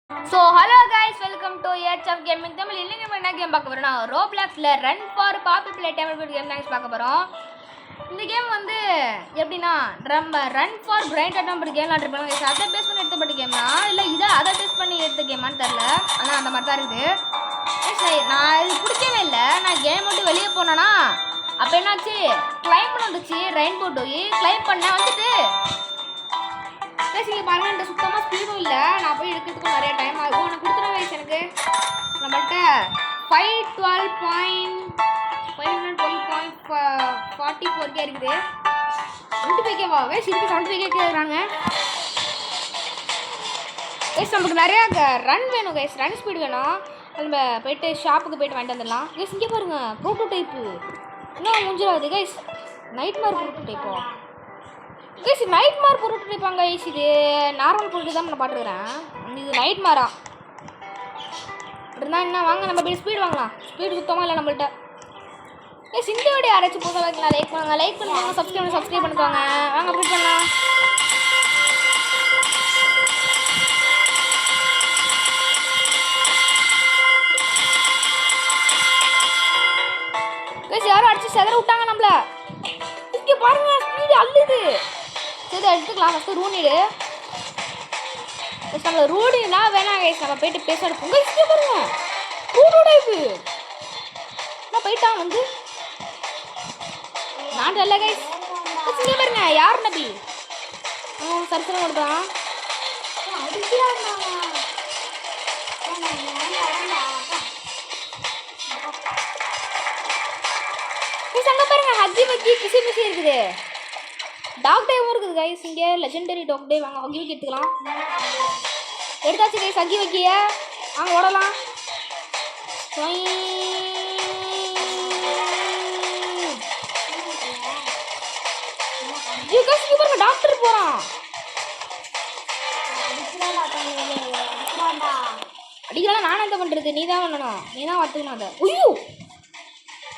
So hello guys, welcome to Edge of Gaming Tamil. இன்னைக்கு நம்ம என்ன கேம் பார்க்க போறோம்னா ரோப்ளாக்ஸ்ல run for Poppy Playtime game தான் பார்க்க போறோம். இந்த கேம் வந்து எப்படின்னா நம்ம ரன் ஃபார் பிரைன் அட்டம் கேம் விளையாடுறோம். guys அதை பேஸ் பண்ணி எடுத்தப்பட்ட கேம்னா இல்ல இதை அதை பேஸ் பண்ணி எடுத்த கேமான்னு தெரியல. ஆனா அந்த மாதிரி தான் இருக்குது. நான் இது பிடிக்கவே இல்லை. நான் கேம் விட்டு வெளியே போனேன்னா அப்போ என்னாச்சு கிளைம் பண்ண வந்துச்சு ரெயின்போ டோய் கிளைம் பண்ண வந்துட்டு இங்கே பாருங்க என்கிட்ட சுத்தமாக ஸ்பீடும் இல்லை. நான் போய் எடுக்கிறதுக்கு நிறைய டைம் ஆகும். உனக்கு கொடுத்துருவேன் வயசு எனக்கு நம்மள்கிட்ட 512.44K இருக்குது. 75Kவா வயசு இருக்கு. 75K கேட்குறாங்க வயசு. நமக்கு நிறையா ரன் வேணும் கைஸ், ரன் ஸ்பீடு வேணும். நம்ம போயிட்டு ஷாப்புக்கு போயிட்டு வாங்கிட்டு வந்துடலாம் கைஸ். இங்கே பாருங்க ப்ரோட்டோடைப்பு இன்னும் முடிஞ்சிடாது கைஸ். நைட் மார்க் ப்ரோட்டோடைப்போ கைஸ், நைட் மார் போட்டுருப்பாங்க கைஸ். இது நார்மல் போட்டு தான் நான் பாட்டுக்கிறேன். இது நைட் மாரா இருந்தால் என்ன வாங்க நம்ம போய் ஸ்பீடு வாங்கலாம். ஸ்பீடு சுத்தமாக இல்லை நம்மள்கிட்ட கைஸ். இந்த வீடியோ யாராச்சும் போதும் வைக்கலாம். லைக் பண்ணுவாங்க சப்ஸ்கிரைப் பண்ணிக்கோங்க. வாங்க அப்படி பண்ணலாம். கைஸ் யாரும் அடிச்சு செதற விட்டாங்க நம்மள. இங்கே பாருங்க ஸ்பீடு அள்ளுது. சரி எடுத்துக்கலாம் ஃபஸ்ட்டு ரூனிடு. ஃபஸ்ட் நம்மளை ரூடினா வேணாம் கைஸ். நம்ம போயிட்டு பேச எடுப்போம் கைஸ். இங்கே பாருங்க ரூடோடைப்பு நான் போயிட்டான் வந்து நான் இல்லை கைஸ். இங்கே பாருங்க யார் நபி சரிசனம் கொடுத்தான். அங்கே பாருங்க ஹக்கி வக்கி கிசி மிசி இருக்குது. டாக் டேவும் இருக்குது கைஸ். இங்கே லெஜெண்டரி டாக் டே வாங்க ஹக்கி வக்கி எடுத்துக்கலாம். எடுத்தாச்சு கைஸ் ஹக்கி வக்கிய வாங்க ஓடலாம். பாருங்க டாக்டர் போகிறான். அடிக்கலாம் நானும் என்ன பண்ணுறது? நீ தான் பண்ணணும். நீ தான் பார்த்துக்கணும் அதை. ஐயோ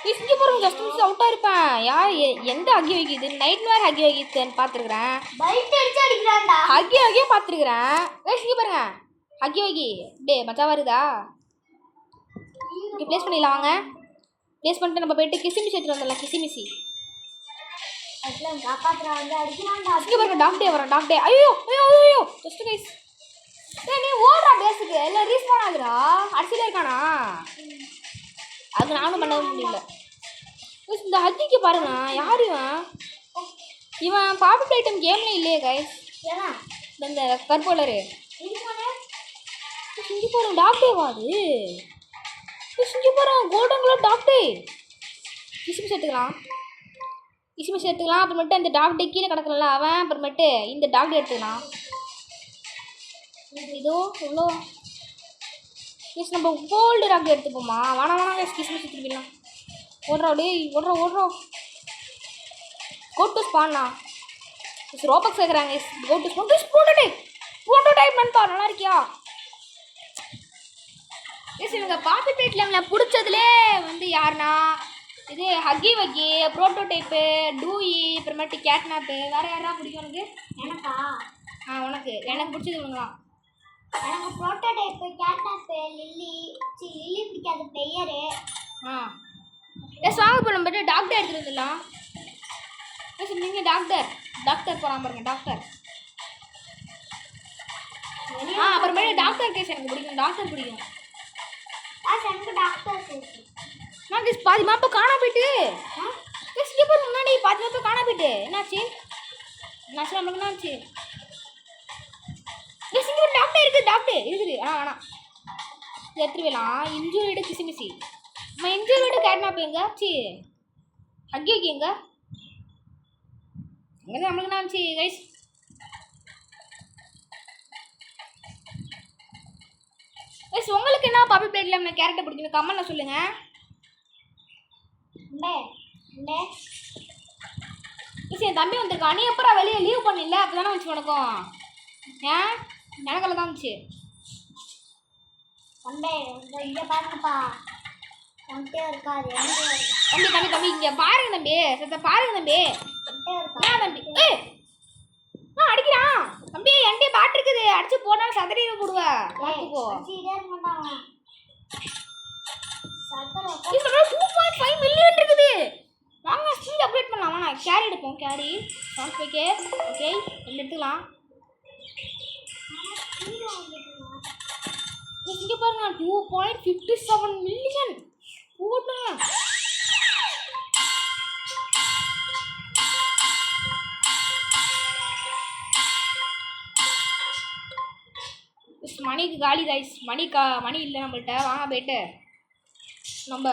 இங்கே பாருங்க ஜஸ்ட் மிஸ் அவுட்டாக இருப்பேன். யார் எந்த ஹக்கி வைக்கிது? நைட் மேர் ஹக்கி வைக்கிதுன்னு பார்த்துருக்குறேன். ஹக்கி வக்கியே பார்த்துருக்குறேன். இங்கே பாருங்க ஹக்கி வைக்கி டே மச்சா வருதா? இங்கே ப்ளேஸ் பண்ணிடலாம் வாங்க. ப்ளேஸ் பண்ணிட்டு நம்ம போயிட்டு கிசிமிசி எடுத்துகிட்டு வந்துடலாம். கிசிமிசி இங்கே பாருங்க டாக் டே வரோம். டாக் டே ஐயோ ஐயோ ஐயோ ஜஸ்ட் கைஸ். நீ ஓடுறா பேஸுக்கு இல்லை ரீஸ்பான் ஆகுறா. அரிசியில் இருக்கானா? அது நானும் பண்ண முடியல. இந்த ஹக்கிக்கு பாருங்க யார் இவன் பாப்பி ஐட்டம் கேம்ல இல்லையே கைஸ். இந்த கற்போலரு இங்கே போகிறோம் டாக்டேவா? அது இங்கே போகிறோம் கோல்டன்குள்ள டாக்டே. கிசிமிஸ் எடுத்துக்கலாம். கிசிமிஸ் எடுத்துக்கலாம். அப்புறமேட்டு அந்த டாக்டே கீழே கிடக்கல அவன். அப்புறமேட்டு இந்த டாக்டே எடுத்துக்கலாம். இதோ எவ்வளோ எஸ் நம்ம கோல்டு டாக்டர் எடுத்துப்போமா? வேணாம் கிஸ்மிஸ் எடுத்துக்கலாம். ஓடுறோம் டே ஓடுறோம். கோ டு ஸ்பான்னா ரோபக்ஸ் கேட்குறாங்க. கோ டு ஸ்பான் ப்ரோட்டோடைப் நண்பா நல்லா இருக்கியா? எஸ் எனக்கு பாப்பி பிளேட்டில் நான் பிடிச்சதுலே வந்து யாருன்னா இது ஹக்கி வக்கி ப்ரோட்டோடைப்பு டூயி அப்புறமேட்டு கேட்னாப்பு. வேறு யாரா பிடிக்கும் உனக்கு? எனக்கா? உனக்கு எனக்கு பிடிச்சது இவங்களாம். எனக்கு ப்ரோட்டோடைப்பு கேட்னாப்பு லில்லி பிடிக்காது பெயரு. எஸ் வாங்க இப்போ நம்ம டாக்டர் எடுத்துகிட்டு வந்துடலாம். எஸ் நீங்கள் டாக்டர் போகலாம் பாருங்க டாக்டர். அப்புறமேட்டு டாக்டர் கேஸ் எனக்கு பிடிக்கும். டாக்டர் பிடிக்கும். எனக்கு டாக்டர் கேஸ் நான் கேஸ் பாதி மாப்போ காணா போயிட்டு கேஸ் இங்கே பாருங்க முன்னாடி பாதி மாப்போ காணா போயிட்டு என்னாச்சு நம்மளுக்கு என்னாச்சு? கேஸ் இங்கே ஒரு டாக்டர் இருக்குது. வேணாம் எடுத்துருவேலாம். இன்ஜூரிடு கிசிமிசி நம்ம இன்ஜூரிடு கேட்னாப் எங்க சி ஹக்கி வைக்கி எங்க நம்மளுக்கு என்ன ஆச்சு கைஸ்? கைஸ் உங்களுக்கு என்ன பாப்பி பிளேட்ல நம்ம கேரக்டர் பிடிக்கும் கமெண்ட்ல சொல்லுங்க. என் தம்பி வந்திருக்கான். நீ எப்போ வெளியே லீவ் பண்ணிடல? அப்போ தானே வச்சு உனக்கும் எனக்கெல்லாம் தான் வந்துச்சு. இங்கே பாருங்கப்பா இருக்காது. தம்பி இங்கே பாருங்க தம்பி. பாருங்க தம்பி. தம்பி அடிக்கிறான் தம்பி என்கிட்ட பேட் இருக்குது அடிச்சு போனாலும் சதறி போடுவ பார்த்துக்கோ இதுல 2.5 மில்லியன் இருக்குது வாங்க ஸ்பீட் அப்டேட் பண்ணலாம் வாங்க கேரி எடுப்போம் கேரி 75k ஓகே ரெண்டு எடுத்துக்கலாம் இங்க பாருங்க 2.57 மில்லியன் போடுங்க மணிக்கு காலி கைஸ் மணி இல்லை நம்மள்கிட்ட வாங்க போயிட்டு நம்ம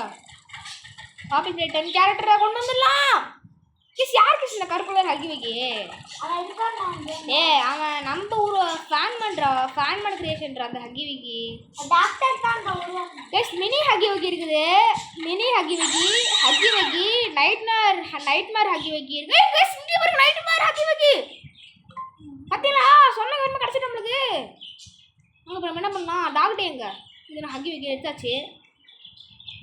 பாப்பி பிளே 10 கேரக்டரை கொண்டு வந்துடலாம் கிஸ் யார் கிஸ் இந்த கருப்பு கலர் ஹக்கி வைக்கி அவன் நம்ம ஊர் ஃபேன் பண்ண கிரியேஷன்ரா அந்த ஹக்கி வைக்கி கைஸ் மினி ஹக்கி வைக்கி இருக்குது மினி ஹக்கி வைக்கி நைட்மேர் ஹக்கி வைக்கி இருக்கு கைஸ் இங்கே பாருங்க நைட்மேர் ஹக்கி வைக்கி பாத்தீங்களா சொன்ன கருமை கிடச்சிட்டு நம்மளுக்கு நம்ம என்ன பண்ணலாம் டாக்டே எங்க இது நான் ஹக்கி வைக்க எடுத்தாச்சு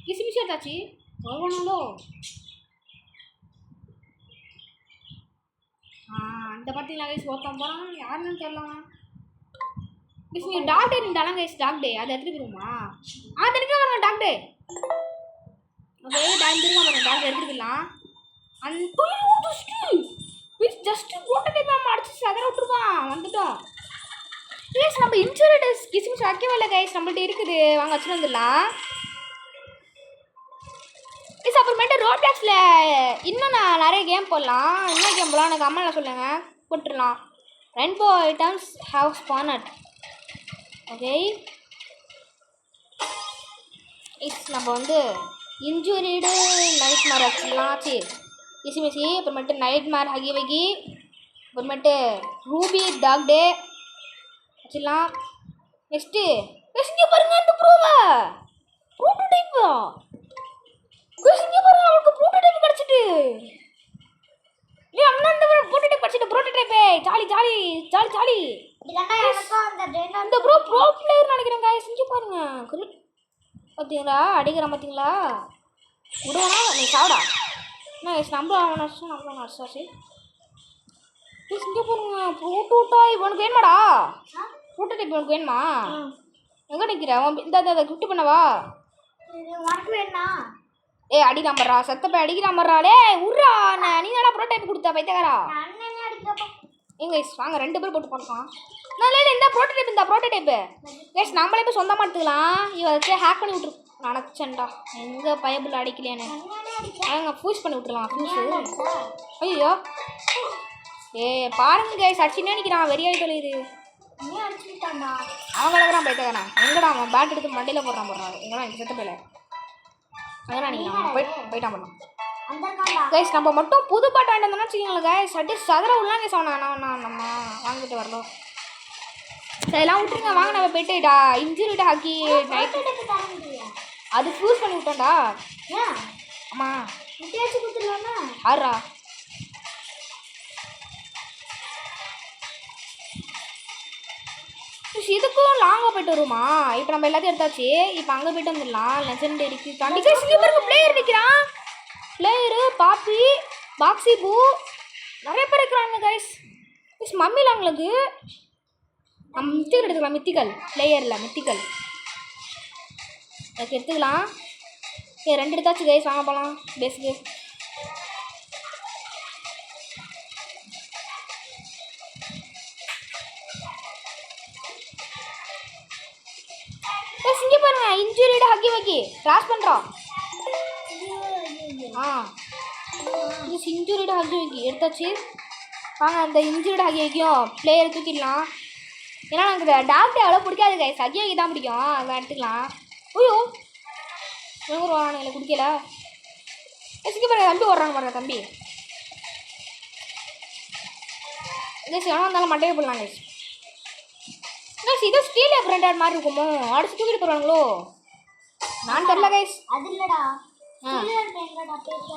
கிசிமிசி எடுத்தாச்சு வருவானுங்களோ இந்த பார்த்தீங்களா கைஸ் ஒருத்தன் போகிறான் யாருன்னு தெரியலாம் கைஸ் நீங்கள் டாக்டே இருந்தாலும் கைஸ் டாக்டே அதை எடுத்துகிட்டு போயிருமா தெரிஞ்சா வரணும் டாக்டே ஓகே தெரிஞ்சா வரணும் டாக்டர் எடுத்துகிட்டு போயிடலாம் அந்த ஜஸ்ட் போட்ட டைம் நம்ம அடிச்சு சதற விட்டுருவான் வந்துட்டோம் கைஸ் நம்ம இன்சூரன்ஸ் கிசிமிஸ் வைக்கவே இல்லை கைஸ் நம்மள்ட்ட இருக்குது வாங்க வச்சுட்டு வந்துடலாம் கைஸ் அப்புறமேட்டு ரோப்ளாக்ஸில் இன்னும் நான் நிறைய கேம் போடலாம் என்ன கேம் போடலாம் எனக்கு அம்மாவில் சொல்லுங்கள் போட்டுடலாம் ரெயின்போ ஐட்டம்ஸ் ஹேவ் ஸ்பானட் ஓகே நம்ம வந்து இன்ஜூரிடு நைட்மேர் வச்சுக்கலாம் சரி கிசிமிசி அப்புறமேட்டு நைட்மேர் ஹகி வகி அப்புறமேட்டு ரூபி டாக் டே வச்சிடலாம் நெக்ஸ்ட்டு இங்கே பாருங்க அந்த ப்ரோட்டோடைப்பு இங்கே பாருங்க அவளுக்கு ப்ரோட்டோடைப் கிடச்சிட்டு அண்ணா இந்த ப்ரோட்டோடைப் கிடச்சிட்டு ப்ரோட்டோடைப்பே ஜாலி ஜாலி ஜாலி ஜாலி இந்த ப்ரோ பிளேயர் நினைக்கிறேன் காய்ஸ் இங்கே பாருங்க பார்த்தீங்களா அடிக்கிறான் பார்த்தீங்களா விடுவானா நீ சாப்பிடா என்ன நம்மளும் அவன் நடிச்சு நம்மளும் நடிச்சாச்சு இங்கே பாருங்க ப்ரோட்டோடைப் உனக்கு வேணுமாடா ப்ரோட்டோடைப் உனக்கு வேணுமா எங்கே நிற்கிற இந்த கிஃப்ட் பண்ணவா உனக்கு வேணா அடிக்காமறா சத்தப்பை அடிக்கிறாமறா டே உர்றா நீ தானே ப்ரோட்டோடைப் கொடுத்தா பைத்தகாரா எங்க வாங்க 2 பேர் போட்டு பார்க்கலாம் நல்ல இந்த ப்ரோட்டோடைப்பு கேஸ் நம்மளே போய் சொந்தமாக எடுத்துக்கலாம் இவ வச்சு ஹேக் பண்ணி விட்ரு நினச்சேன்டா எங்கே பயபிள் அடிக்கலையானு அவங்க ஃபூஸ் பண்ணி விட்டுருலாம் ஃபூஸு ஐயோ பாருங்க கேஸ் அடிச்சுன்னே நிற்கிறான் வெறியாய் தொலையுது அவன் கிடக்குறான் பைத்தகாரா எங்கடா அவன் பேட் எடுத்து மண்டையில் போடுறான் எங்கடா எனக்கு செத்த போயில அதெல்லாம் நீங்கள் போயிட்டான் பண்ணலாம் கைஸ் நம்ம மட்டும் புது பாட்டு வாங்கிட்டு வந்தோம்னா வச்சுக்கோங்களேன் கைஸ் அடி சதற உள்ளாங்க சொன்னான் நம்ம வாங்கிட்டு வரலாம் இதெல்லாம் விட்டுருங்க வாங்க நம்ம போயிட்டுடா இன்ஜூரிட் ஹாக்கி நைட் அது ஃப்யூஸ் பண்ணி விட்டோம்டா ஆமாம் ஆறா இதுக்கும் லாங்காக போயிட்டு வருமா இப்போ நம்ம எல்லாத்தையும் எடுத்தாச்சு இப்போ அங்கே போயிட்டு வந்துடலாம் லெஜெண்டரிக்கு தாண்டி ஸ்லீப்பருக்கு பிளேயர் நிற்கிறான் பிளேயரு பாப்பி பாக்ஸி பூ நிறைய பேர் இருக்கிறாங்க கைஸ் மம்மியில் அவங்களுக்கு நம்ம மித்திகள் எடுத்துக்கலாம் மித்திகள் பிளேயரில் மித்திகள் அதுக்கு எடுத்துக்கலாம் 2 எடுத்தாச்சு கைஸ் வாங்க போகலாம் பேஸுக்கு இங்கே பாருங்க இன்ஜூரிடு ஹக்கி வக்கி கிராஸ் பண்ணுறோம் இன்ஜூரிடு ஹக்கி வக்கி எடுத்தாச்சு வாங்க அந்த இன்ஜூரிடு ஹக்கி வைக்கும் பிளேயரை தூக்கிடலாம் ஏன்னா எனக்கு டாக்டர் அவ்வளோ பிடிக்காது கைஸ் ஹக்கி வைக்கி தான் பிடிக்கும் அதை எடுத்துக்கலாம் ஐயோ வாங்க இல்லை குடிக்கல இங்கே பாருங்க தம்பி ஓடுறாங்க பாருங்க தம்பி கைஸ் எவனா இருந்தாலும் மண்டையை போடலாம் கைஸ் இது ஸ்டீல் பிராண்டட் மாதிரி இருக்குமோ அடிச்சு தூக்கிட்டு போறாங்களோ நான் தெரியல கைஸ் அது இல்லடா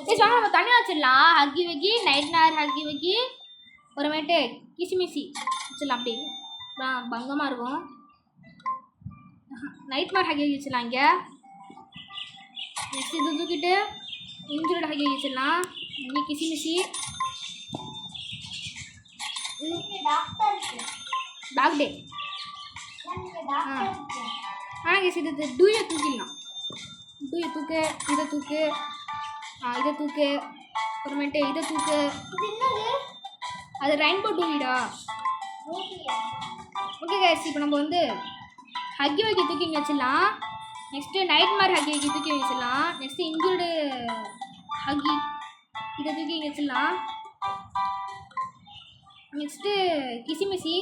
கைஸ் வாங்க நம்ம தனியாக வச்சிடலாம் ஹக்கி வைக்கி நைட்மேர் ஹக்கி வைக்கி அப்புறமேட்டு கிசிமிசி வச்சிடலாம் அப்படி பங்கமாக இருக்கும் நைட்மேர் ஹக்கி வைக்கி வச்சிடலாம் இங்கே நெக்ஸ்ட் இது தூக்கிட்டு இன்ஜூரிட் ஹக்கி வைக்கி வச்சிடலாம் இங்கே கிசிமிசி டாக்டருக்கு டாக் டே எனக்கு டாக்டருக்கு கைஸ் இது டூயை தூக்கிடலாம். டூயை தூக்கு, இதை தூக்கு, இதை தூக்கு, அப்புறமேட்டு இதை தூக்கு. இது என்னது அது ரெயின்போ டூவிடா. மூவியா ஓகே கைஸ், இப்போ நம்ம வந்து ஹக்கி வைக்கி தூக்கி இங்கே வச்சிடலாம். நெக்ஸ்ட்டு நைட் மார் ஹக்கி வைக்கி தூக்கி வச்சிடலாம். நெக்ஸ்ட்டு இன்ஜூர்டு ஹக்கி இதை தூக்கி இங்கே வச்சிடலாம். நெக்ஸ்ட்டு கிசிமிசி,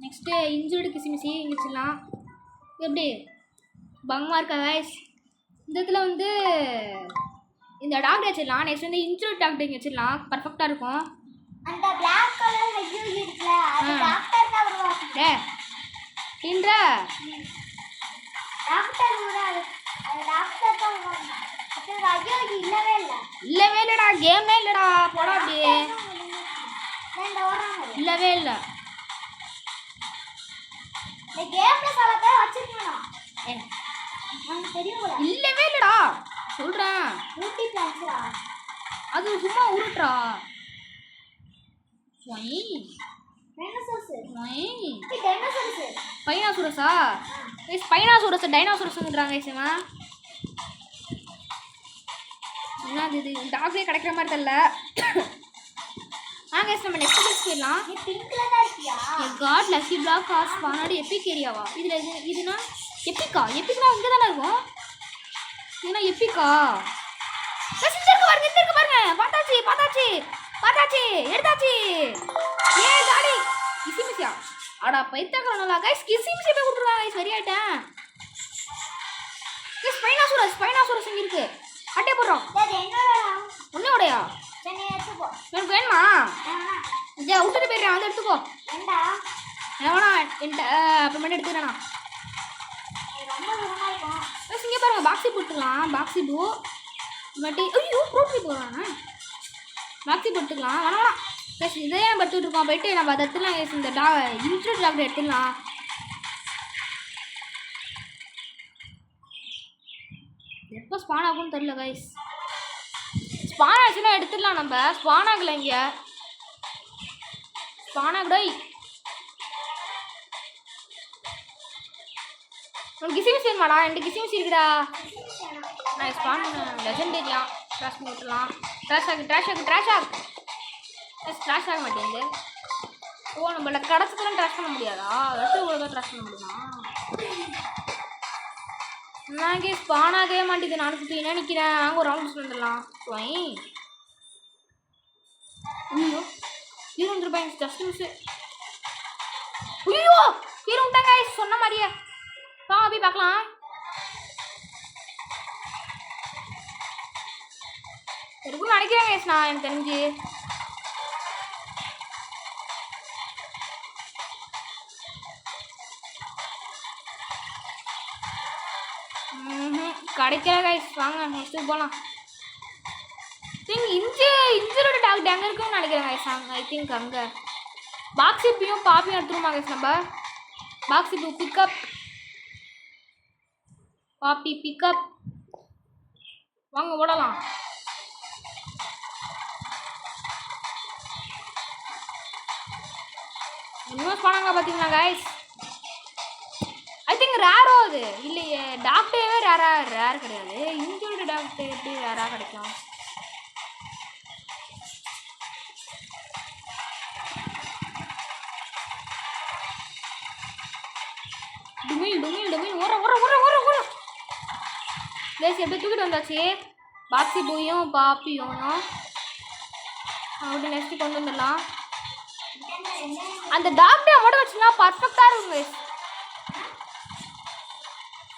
நெக்ஸ்ட்டு இன்ஜூர்டு கிசிமிசி இங்கே வச்சிடலாம். எப்படி பங்கமாக இருக்கா கைஸ்? இந்த இடத்துல வந்து இந்த டாக்டர் வச்சிடலாம். நெக்ஸ்ட் வந்து இன்ஜூர்டு டாக்டர் இங்கே வச்சிடலாம். பர்ஃபெக்டாக இருக்கும். அந்த Black கலர் ஹெஜ் இருக்குல அது டாக்டர் தான் வருவாங்க. டே இன்ற டாக்டர் வராது. அது டாக்டர் தான் வருவாங்க. அப்போ ஐயோ இது இல்லவே இல்லடா, கேமே இல்லடா, போடா அப்படியே. நான் வராங்க. இல்லவே இல்லை. இந்த கேம்ல சில பேர் வச்சிருக்கணும். எனக்கு தெரியும்ல. இல்லவே இல்லடா சொல்கிறேன். ஊட்டி பிளான்ஸ்டா. அது சும்மா உருட்டுறா. டைனோசரஸ். Why dinosaurus. பைனாசூரஸா? பைனாசூரஸ் டைனோசரஸ்ன்றாங்க இவன். என்னது இது? டாக்டரே கிடைக்கிற மாதிரி தெரியல. கைஸ் நம்ம நெக்ஸ்ட் பேஸ் போயிடலாம். நீ பிங்க்ல தான் இருக்கியா? காட் லக்கி பிளாக் காஸ் பானாடி எப்பிக் ஏரியாவா? இதில் இதுனா எப்பிக்கா? எப்பிக்னா இங்கே தானே இருக்கும். இதுனா எப்பிக்கா? இந்த இருக்கு பாருங்க. பார்த்தாச்சு எடுத்தாச்சு. ஏ காடி கிசிமிசியா? அடா பைத்தாக்கறனலா கைஸ், கிசிமிசி போய் விட்டுருவாங்க கைஸ். சரியாயிட்டேன் கைஸ். பைனாசூரஸ் இங்கே இருக்கு. அட்டே போடுறோம். அது என்னடா? உன்னையோடையா? சரி எடுத்துக்கோ. எனக்கு வேணுமா? இதை விட்டுட்டு போயிடுறேன், வந்து எடுத்துக்கோ. ஏண்டா? வேணா என்கிட்ட அப்புறமேட்டு எடுத்துக்கிறேண்ணா. ரொம்ப தூரமா இருக்கும். கைஸ் இங்கே பாருங்க, பாக்ஸி போட்டுக்கலாம். பாக்ஸி பூ பட்டி ஐயோ ப்ரோட்டி போடுறாங்க. பாக்ஸி போட்டுக்கலாம். வேணாம் கைஸ், இதே பட்டுட்டு இருக்கோம். போயிட்டு நம்ம அதை எடுத்துடலாம் கைஸ். இந்த இன்ட்ரூட் டாக்டர் எடுத்துடலாம். எப்போ ஸ்பான் ஆகும்னு தெரியல கைஸ். ஸ்பான் ஆச்சுன்னா எடுத்துடலாம் நம்ம. ஸ்பான் ஆகலை இங்கே. ஸ்பான் ஆகுடா. உனக்கு கிசிமிசி வேணுமாடா? ரெண்டு கிசிமிசி இருக்குடா. நான் ஸ்பான் லெஜெண்டரியா ட்ராஷ் பண்ணி விட்டுலாம். ட்ராஷ் ஆக மாட்டேங்குது. ஓ நம்மள கடைசிக்கெல்லாம் ட்ராஷ் பண்ண முடியாதா? எடுத்து இவ்வளோ ட்ராஷ் பண்ண முடியுமா? நாங்கள் ஸ்பான் ஆகவே மாட்டேங்குது. நான் சுற்றி என்ன நிற்கிறேன். நாங்கள் ஒரு ரவுண்ட் வந்துடலாம். ஐயோ ஹீரோ வந்துருப்பாங்க. Just miss. ஐயோ ஹீரோ விட்டாங்க சொன்ன மாதிரியே. போய் பார்க்கலாம். இருக்கும் நினைக்கிறேன் கைஸ் நான், எனக்கு தெரிஞ்சு. கிடைக்கல கைஸ். வாங்க நெக்ஸ்ட்டு போகலாம். இன்ஜூரோட டாக்டர் அங்கே இருக்குன்னு நினைக்கிறேன் கைஸ். ஐ திங்க் அங்கே பாக்ஸிப்பையும் பாப்பியும் எடுத்துருமா கைஸ். நம்ம பாக்ஸிப்பு பிக்கப், பாப்பி பிக்கப். வாங்க ஓடலாம். இன்னும் ஸ்பானாங்க பார்த்தீங்களா கைஸ்? ஐ திங்க் ரேரோ அது இல்லையே. டாக்டரே ரேர் கிடையாது. இன்ஜூர்டு டாக்டர் எப்படி ரேராக கிடைக்கும்? டுமில் ஓர கைஸ். எப்படி தூக்கிட்டு வந்தாச்சு பாக்ஸி பூயும் பாப்பியும். அப்படி நெக்ஸ்ட்டு கொண்டு வந்துடலாம். அந்த டாக்டரை மட்டும் வச்சுன்னா பர்ஃபெக்டாக இருக்கும் கைஸ்.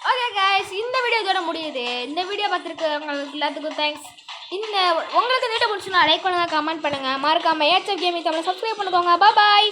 ஓகே கைஸ், இந்த வீடியோ இதோட முடியுது. இந்த வீடியோ பார்த்துருக்கவங்களுக்கு எல்லாத்துக்கும் தேங்க்ஸ். உங்களுக்கு இந்த வீடியோ பிடிச்சுன்னா லைக் பண்ணுங்கள், கமெண்ட் பண்ணுங்கள். மறக்காமல் HF Gaming தமிழை சப்ஸ்கிரைப் பண்ணிக்கோங்க. பாய்.